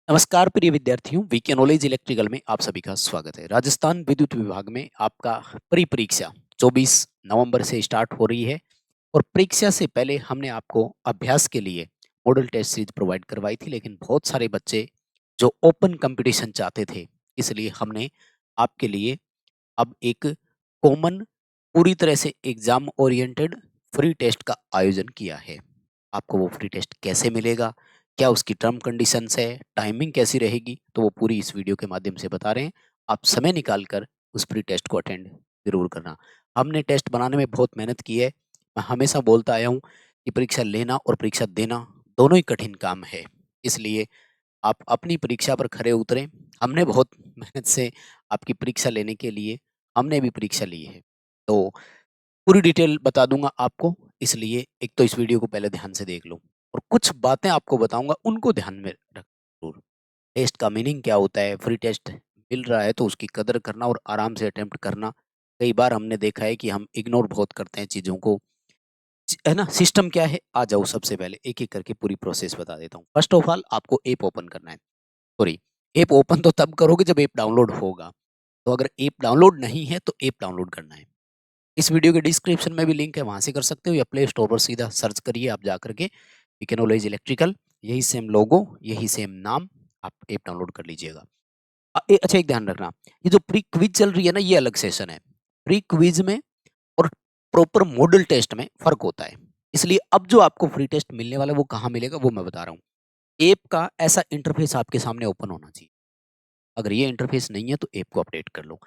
नमस्कार प्रिय विद्यार्थियों, वीके नॉलेज इलेक्ट्रिकल में आप सभी का स्वागत है। राजस्थान विद्युत विभाग में आपका परीक्षा 24 नवंबर से स्टार्ट हो रही है और परीक्षा से पहले हमने आपको अभ्यास के लिए मॉडल टेस्ट सीरीज प्रोवाइड करवाई थी, लेकिन बहुत सारे बच्चे जो ओपन कंपटीशन चाहते थे, इसलिए हमने आपके लिए अब एक कॉमन पूरी तरह से एग्जाम ओरिएंटेड फ्री टेस्ट का आयोजन किया है। आपको वो फ्री टेस्ट कैसे मिलेगा, क्या उसकी टर्म कंडीशंस है, टाइमिंग कैसी रहेगी, तो वो पूरी इस वीडियो के माध्यम से बता रहे हैं। आप समय निकाल कर उस फ्री टेस्ट को अटेंड जरूर करना। हमने टेस्ट बनाने में बहुत मेहनत की है। मैं हमेशा बोलता आया हूँ कि परीक्षा लेना और परीक्षा देना दोनों ही कठिन काम है, इसलिए आप अपनी परीक्षा पर खरे उतरें। हमने बहुत मेहनत से आपकी परीक्षा लेने के लिए हमने भी परीक्षा ली है, तो पूरी डिटेल बता दूंगा आपको, इसलिए एक तो इस वीडियो को पहले ध्यान से देख लो और कुछ बातें आपको बताऊंगा, उनको ध्यान में रख जरूर। टेस्ट का मीनिंग क्या होता है, फ्री टेस्ट मिल रहा है तो उसकी कदर करना और आराम से अटेम्प्ट करना। कई बार हमने देखा है कि हम इग्नोर बहुत करते हैं चीज़ों को, है ना। सिस्टम क्या है, आ जाओ सबसे पहले एक एक करके पूरी प्रोसेस बता देता हूँ। फर्स्ट ऑफ ऑल आपको ऐप ओपन करना है। सॉरी, ऐप ओपन तो तब करोगे जब ऐप डाउनलोड होगा, तो अगर ऐप डाउनलोड नहीं है तो ऐप डाउनलोड करना है। इस वीडियो के डिस्क्रिप्शन में भी लिंक है, वहां से कर सकते हो, या प्ले स्टोर पर सीधा सर्च करिए आप जा करके वीके नॉलेज इलेक्ट्रिकल, यही सेम लोगो, यही सेम नाम, आप ऐप डाउनलोड कर लीजिएगा। अच्छा, एक ध्यान रखना, ये जो प्री क्विज चल रही है ना, ये अलग सेशन है। प्री क्विज में और प्रॉपर मॉडल टेस्ट में फर्क होता है, इसलिए अब जो आपको फ्री टेस्ट मिलने वाला है वो कहाँ मिलेगा वो मैं बता रहा हूँ। ऐप का ऐसा इंटरफेस आपके सामने ओपन होना चाहिए। अगर ये इंटरफेस नहीं है तो ऐप को अपडेट कर लो।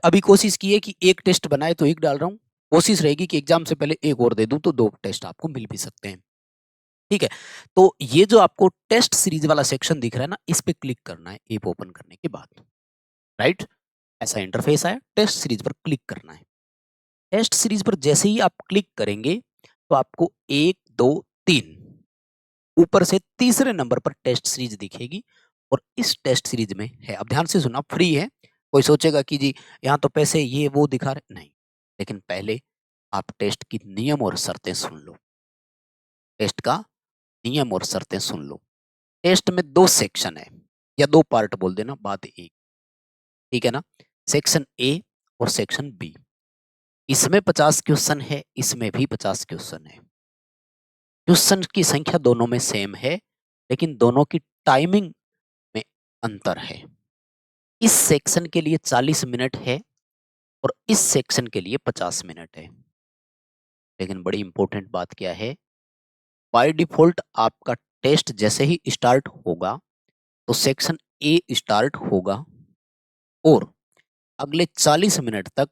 अभी कोशिश की है कि एक टेस्ट बनाए तो एक डाल रहा हूँ, कोशिश रहेगी कि एग्जाम से पहले एक और दे दूं तो दो टेस्ट आपको मिल भी सकते हैं। ठीक है, तो ये जो आपको टेस्ट सीरीज वाला सेक्शन दिख रहा है ना, इस पे क्लिक करना है ऐप ओपन करने के बाद। राइट, ऐसा इंटरफेस आया, टेस्ट सीरीज पर क्लिक करना है। टेस्ट सीरीज पर जैसे ही आप क्लिक करेंगे तो आपको एक दो तीन ऊपर से तीसरे नंबर पर टेस्ट सीरीज दिखेगी, और इस टेस्ट सीरीज में है, अब ध्यान से सुनना, फ्री है। कोई सोचेगा कि जी यहाँ तो पैसे ये वो दिखा रहे, नहीं, लेकिन पहले आप टेस्ट की नियम और शर्तें सुन लो। टेस्ट का नियम और शर्तें सुन लो। टेस्ट में दो सेक्शन है, या दो पार्ट बोल देना, बात एक, ठीक है ना। सेक्शन ए और सेक्शन बी। इसमें 50 क्वेश्चन है, इसमें भी 50 क्वेश्चन है। क्वेश्चन की संख्या दोनों में सेम है, लेकिन दोनों की टाइमिंग में अंतर है। इस सेक्शन के लिए 40 मिनट है और इस सेक्शन के लिए 50 मिनट है। लेकिन बड़ी इंपॉर्टेंट बात क्या है, बाय डिफॉल्ट आपका टेस्ट जैसे ही स्टार्ट होगा तो सेक्शन ए स्टार्ट होगा, और अगले 40 मिनट तक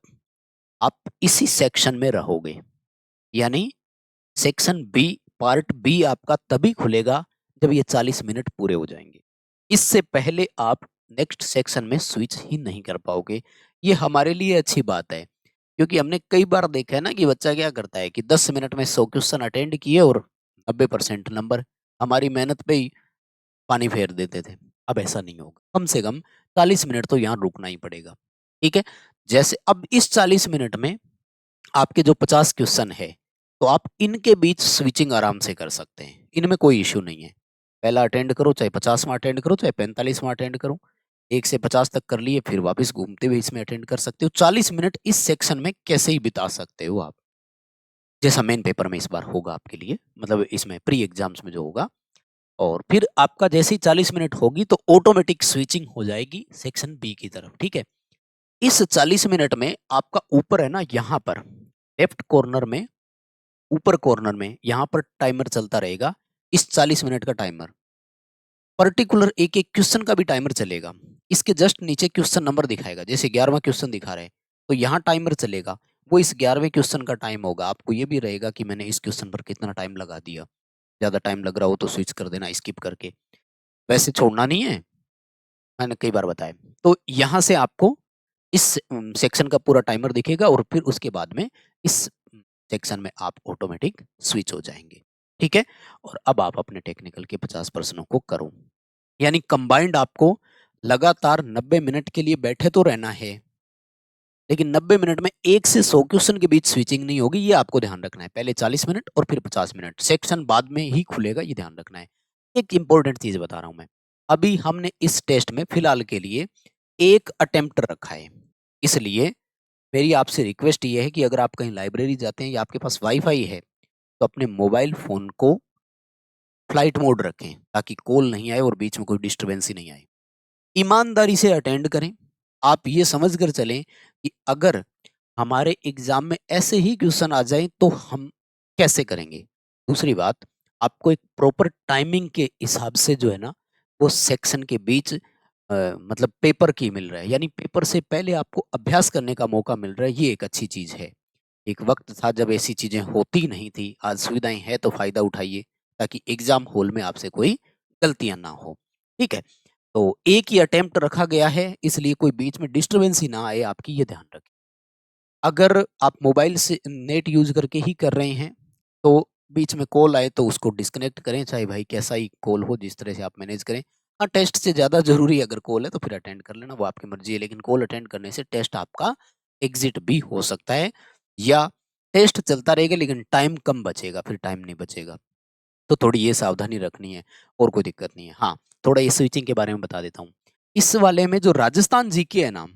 आप इसी सेक्शन में रहोगे। यानी सेक्शन बी, पार्ट बी आपका तभी खुलेगा जब ये 40 मिनट पूरे हो जाएंगे। इससे पहले आप नेक्स्ट सेक्शन में स्विच ही नहीं कर पाओगे। ये हमारे लिए अच्छी बात है, क्योंकि हमने कई बार देखा है ना कि बच्चा क्या करता है कि 10 मिनट में 100 क्वेश्चन अटेंड किए और 90% नंबर हमारी मेहनत पे ही पानी फेर देते थे। अब ऐसा नहीं होगा, कम से कम 40 मिनट तो यहाँ रुकना ही पड़ेगा। ठीक है, जैसे अब इस 40 मिनट में आपके जो 50 क्वेश्चन है, तो आप इनके बीच स्विचिंग आराम से कर सकते हैं, इनमें कोई इश्यू नहीं है। पहला अटेंड करो, चाहे 50वां अटेंड करो, चाहे 45वां अटेंड करो, 1 से 50 तक कर लिए, फिर वापस घूमते हुए इसमें अटेंड कर सकते हो। 40 मिनट इस सेक्शन में कैसे ही बिता सकते हो आप, जैसा मेन पेपर में इस बार होगा आपके लिए, मतलब इसमें प्री एग्जाम्स में जो होगा। और फिर आपका जैसे ही 40 मिनट होगी तो ऑटोमेटिक स्विचिंग हो जाएगी सेक्शन बी की तरफ। ठीक है, इस 40 मिनट में आपका ऊपर है ना, यहाँ पर लेफ्ट कॉर्नर में, ऊपर कॉर्नर में यहाँ पर टाइमर चलता रहेगा। इस 40 मिनट का टाइमर पर्टिकुलर एक एक क्वेश्चन का भी टाइमर चलेगा। इसके जस्ट नीचे क्वेश्चन नंबर दिखाएगा, जैसे 11वां क्वेश्चन दिखा रहे हैं तो यहाँ टाइमर चलेगा, वो इस 11वें क्वेश्चन का टाइम होगा। आपको ये भी रहेगा कि मैंने इस क्वेश्चन पर कितना टाइम लगा दिया। ज्यादा टाइम लग रहा हो तो स्विच कर देना स्किप करके, वैसे छोड़ना नहीं है, मैंने कई बार बताया। तो यहाँ से आपको इस सेक्शन का पूरा टाइमर दिखेगा, और फिर उसके बाद में इस सेक्शन में आप ऑटोमेटिक स्विच हो जाएंगे। ठीक है, और अब आप अपने टेक्निकल के 50 प्रश्नों को करो। यानी कंबाइंड आपको लगातार 90 मिनट के लिए बैठे तो रहना है, लेकिन 90 मिनट में 1 से 100 क्वेश्चन के बीच स्विचिंग नहीं होगी, ये आपको ध्यान रखना है। पहले 40 मिनट और फिर 50 मिनट, सेक्शन बाद में ही खुलेगा, ये ध्यान रखना है। एक इंपॉर्टेंट चीज बता रहा हूं मैं, अभी हमने इस टेस्ट में फिलहाल के लिए एक अटेम्प्ट रखा है, इसलिए मेरी आपसे रिक्वेस्ट ये है कि अगर आप कहीं लाइब्रेरी जाते हैं या आपके पास वाईफाई है, तो अपने मोबाइल फ़ोन को फ्लाइट मोड रखें ताकि कॉल नहीं आए और बीच में कोई डिस्टर्बेंस ही नहीं आए। ईमानदारी से अटेंड करें। आप ये समझ कर चलें कि अगर हमारे एग्ज़ाम में ऐसे ही क्वेश्चन आ जाएँ तो हम कैसे करेंगे? दूसरी बात, आपको एक प्रॉपर टाइमिंग के हिसाब से जो है ना, वो सेक्शन के बीच मतलब पेपर की मिल रहा है, यानी पेपर से पहले आपको अभ्यास करने का मौका मिल रहा है, ये एक अच्छी चीज़ है। एक वक़्त था जब ऐसी चीज़ें होती नहीं थी, आज सुविधाएँ हैं तो फ़ायदा उठाइए, ताकि एग्ज़ाम हॉल में आपसे कोई गलतियाँ ना हो। ठीक है? तो एक ही अटेम्प्ट रखा गया है, इसलिए कोई बीच में डिस्टर्बेंस ही ना आए आपकी, ये ध्यान रखें। अगर आप मोबाइल से नेट यूज़ करके ही कर रहे हैं, तो बीच में कॉल आए तो उसको डिस्कनेक्ट करें, चाहे भाई कैसा ही कॉल हो, जिस तरह से आप मैनेज करें। हाँ, टेस्ट से ज़्यादा ज़रूरी अगर कॉल है तो फिर अटेंड कर लेना, वो आपकी मर्ज़ी है, लेकिन कॉल अटेंड करने से टेस्ट आपका एग्ज़िट भी हो सकता है, या टेस्ट चलता रहेगा लेकिन टाइम कम बचेगा, फिर टाइम नहीं बचेगा। तो थोड़ी ये सावधानी रखनी है, और कोई दिक्कत नहीं है। हाँ, थोड़ा ये स्विचिंग के बारे में बता देता हूँ। इस वाले में जो राजस्थान जीके है ना,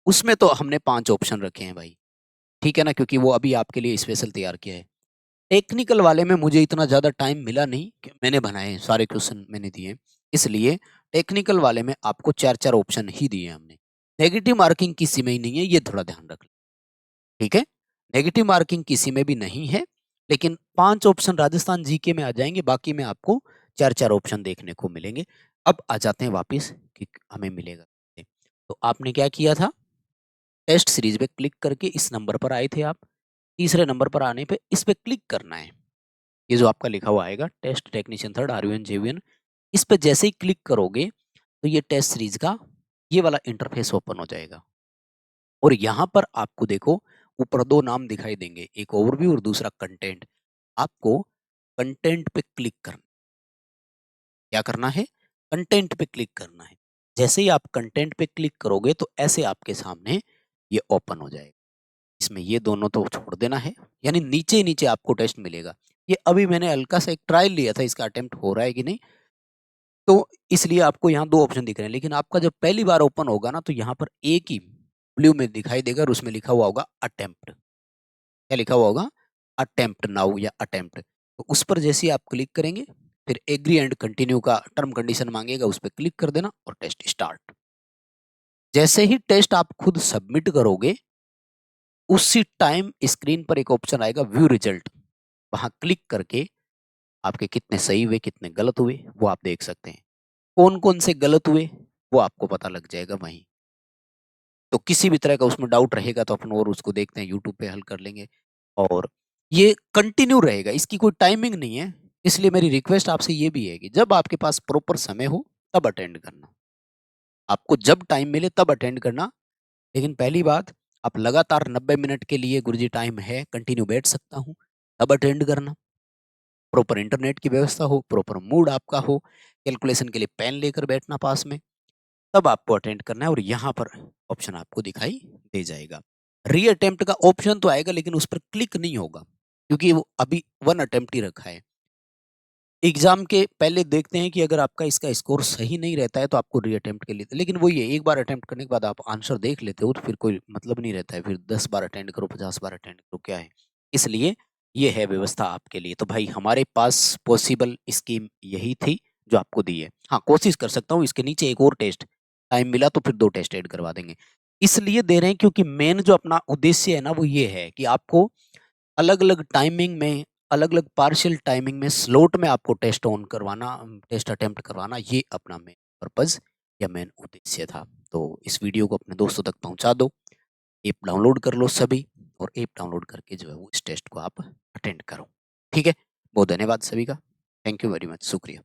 उसमें तो हमने 5 ऑप्शन रखे हैं भाई। ठीक है ना? क्योंकि वो अभी आपके लिए स्पेशल तैयार किया है। टेक्निकल वाले में मुझे इतना ज़्यादा टाइम मिला नहीं कि मैंने बनाए हैं, सारे क्वेश्चन मैंने दिए हैं। इसलिए टेक्निकल वाले में आपको 4-4 ऑप्शन ही दिए हैं हमने। नेगेटिव मार्किंग किसी में ही नहीं है, ये थोड़ा ध्यान रख लें, ठीक है? नेगेटिव मार्किंग किसी में भी नहीं है, लेकिन 5 ऑप्शन राजस्थान जीके में आ जाएँगे, बाकी में आपको 4-4 ऑप्शन देखने को मिलेंगे। अब आ जाते हैं वापिस कि हमें मिलेगा। तो आपने क्या किया था? टेस्ट सीरीज पे क्लिक करके इस नंबर पर आए थे आप। तीसरे नंबर पर आने पे इस पे क्लिक करना है। ये जो आपका लिखा हुआ आएगा टेस्ट टेक्नीशियन थर्ड आरयूएन जेवीएन, इस पे जैसे ही क्लिक करोगे तो ये टेस्ट सीरीज का ये वाला इंटरफेस ओपन हो जाएगा। और यहाँ पर आपको देखो ऊपर 2 नाम दिखाई देंगे, एक ओवरव्यू और दूसरा कंटेंट। आपको कंटेंट पे क्लिक करना, क्या करना है? कंटेंट पे क्लिक करना है। जैसे ही आप कंटेंट पे क्लिक करोगे तो ऐसे आपके सामने ये ओपन हो जाएगा। इसमें ये दोनों तो छोड़ देना है, यानी नीचे ही नीचे आपको टेस्ट मिलेगा। ये अभी मैंने हल्का सा एक ट्रायल लिया था, इसका अटेम्प्ट हो रहा है कि नहीं, तो इसलिए आपको यहाँ 2 ऑप्शन दिख रहे हैं। लेकिन आपका जब पहली बार ओपन होगा ना, तो यहाँ पर एक ही ब्लू में दिखाई देगा और उसमें लिखा हुआ होगा अटेम्प्ट। क्या लिखा हुआ होगा? अटेम्प्ट नाउ या अटेम्प्ट। तो उस पर जैसे ही आप क्लिक करेंगे, फिर एग्री एंड कंटिन्यू का टर्म कंडीशन माँगेगा, उस पे क्लिक कर देना और टेस्ट स्टार्ट। जैसे ही टेस्ट आप खुद सबमिट करोगे, उसी टाइम स्क्रीन पर एक ऑप्शन आएगा व्यू रिजल्ट। वहाँ क्लिक करके आपके कितने सही हुए, कितने गलत हुए, वो आप देख सकते हैं। कौन-कौन से गलत हुए, वो आपको पता लग जाएगा वहीं। तो किसी भी तरह का उसमें डाउट रहेगा तो अपन और उसको देखते हैं, यूट्यूब पे हल कर लेंगे। और ये कंटिन्यू रहेगा, इसकी कोई टाइमिंग नहीं है। इसलिए मेरी रिक्वेस्ट आपसे ये भी है कि जब आपके पास प्रॉपर समय हो, तब अटेंड करना। आपको जब टाइम मिले तब अटेंड करना। लेकिन पहली बात, आप लगातार 90 मिनट के लिए गुरुजी टाइम है, कंटिन्यू बैठ सकता हूँ, तब अटेंड करना। प्रॉपर इंटरनेट की व्यवस्था हो, प्रॉपर मूड आपका हो, कैलकुलेशन के लिए पेन लेकर बैठना पास में, तब आपको अटेंड करना है और यहाँ पर ऑप्शन आपको दिखाई दे जाएगा। री-अटेम्प्ट का ऑप्शन तो आएगा लेकिन उस पर क्लिक नहीं होगा, क्योंकि वो अभी 1 अटेम्प्ट ही रखा है। एग्ज़ाम के पहले देखते हैं कि अगर आपका इसका स्कोर सही नहीं रहता है तो आपको री-अटेम्प्ट के लिए, लेकिन वही है, एक बार अटेम्प्ट करने के बाद आप आंसर देख लेते हो तो फिर कोई मतलब नहीं रहता है, फिर 10 बार अटेंड करो, 50 बार अटेंड करो, क्या है? इसलिए ये है व्यवस्था आपके लिए। तो भाई हमारे पास पॉसिबल स्कीम यही थी जो आपको दी है। हाँ, कोशिश कर सकता हूँ इसके नीचे एक और टेस्ट, टाइम मिला तो फिर 2 टेस्ट ऐड करवा देंगे। इसलिए दे रहे हैं क्योंकि मेन जो अपना उद्देश्य है ना वो ये है कि आपको अलग-अलग टाइमिंग में, अलग-अलग पार्शियल टाइमिंग में, स्लॉट में आपको टेस्ट ऑन करवाना, टेस्ट अटेम्प्ट करवाना, ये अपना मेन पर्पज़ या मेन उद्देश्य था। तो इस वीडियो को अपने दोस्तों तक पहुँचा दो, ऐप डाउनलोड कर लो सभी, और ऐप डाउनलोड करके जो है वो इस टेस्ट को आप अटेंड करो। ठीक है? बहुत धन्यवाद सभी का। थैंक यू वेरी मच, शुक्रिया।